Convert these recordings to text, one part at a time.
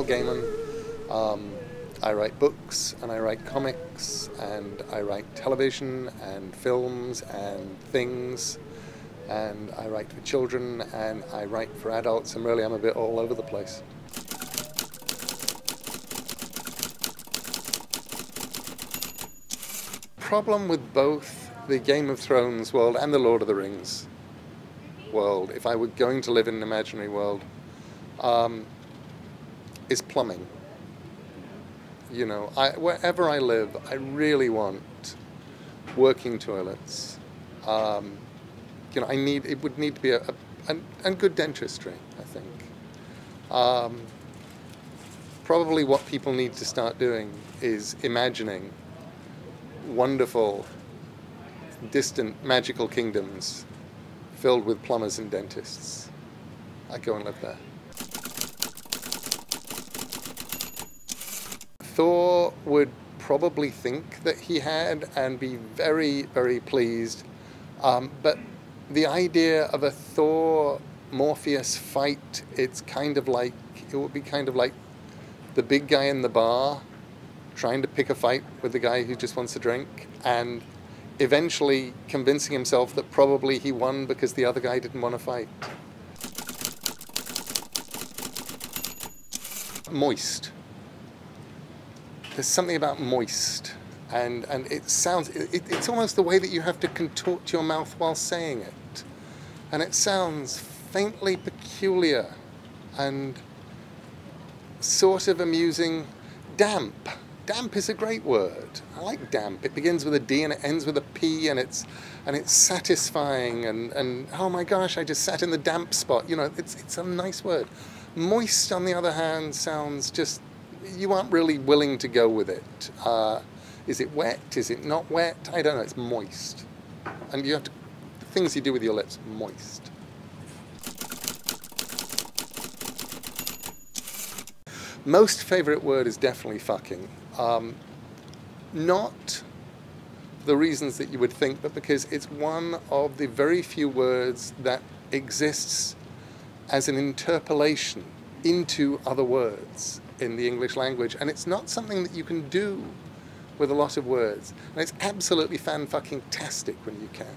Neil Gaiman. I write books, and I write comics, and I write television, and films, and things, and I write for children, and I write for adults, and really I'm a bit all over the place. Problem with both the Game of Thrones world and the Lord of the Rings world, if I were going to live in an imaginary world, is plumbing. You know, wherever I live, I really want working toilets. You know, it would need to be and good dentistry, I think. Probably what people need to start doing is imagining wonderful, distant, magical kingdoms filled with plumbers and dentists. I'd go and live there. Thor would probably think that he had and be very, very pleased. But the idea of a Thor-Morpheus fight, it would be kind of like the big guy in the bar trying to pick a fight with the guy who just wants a drink, and eventually convincing himself that probably he won because the other guy didn't want to fight. Moist. There's something about moist, and it sounds, it's almost the way that you have to contort your mouth while saying it. And it sounds faintly peculiar and sort of amusing. Damp. Damp is a great word. I like damp. It begins with a D and it ends with a P, and it's satisfying, and oh my gosh, I just sat in the damp spot. You know, it's a nice word. Moist, on the other hand, sounds just, you aren't really willing to go with it. Is it wet? Is it not wet? I don't know. It's moist. And you have to, the things you do with your lips, moist. Most favorite word is definitely fucking. Not the reasons that you would think, but because it's one of the very few words that exists as an interpolation into other words in the English language, and it's not something that you can do with a lot of words, and it's absolutely fan-fucking-tastic when you can.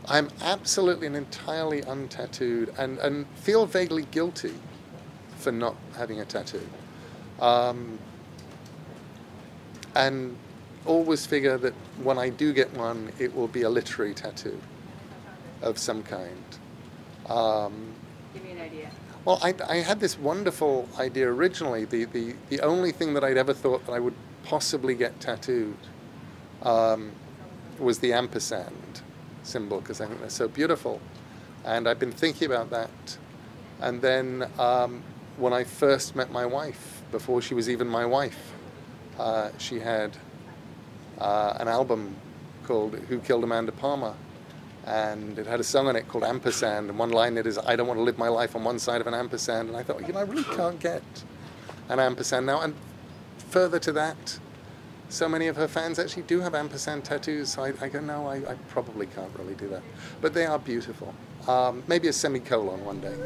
I'm absolutely and entirely untattooed, and feel vaguely guilty for not having a tattoo. And always figure that when I do get one, it will be a literary tattoo of some kind. Give me an idea. Well, I had this wonderful idea originally. The only thing that I'd ever thought that I would possibly get tattooed was the ampersand symbol, because I think they're so beautiful. And I've been thinking about that. And then when I first met my wife, before she was even my wife, she had an album called Who Killed Amanda Palmer? And it had a song on it called Ampersand, and one line in it is, I don't want to live my life on one side of an ampersand. And I thought, you know, I really can't get an ampersand now. And further to that, so many of her fans actually do have ampersand tattoos, so I go, no, I probably can't really do that. But they are beautiful. Maybe a semicolon one day.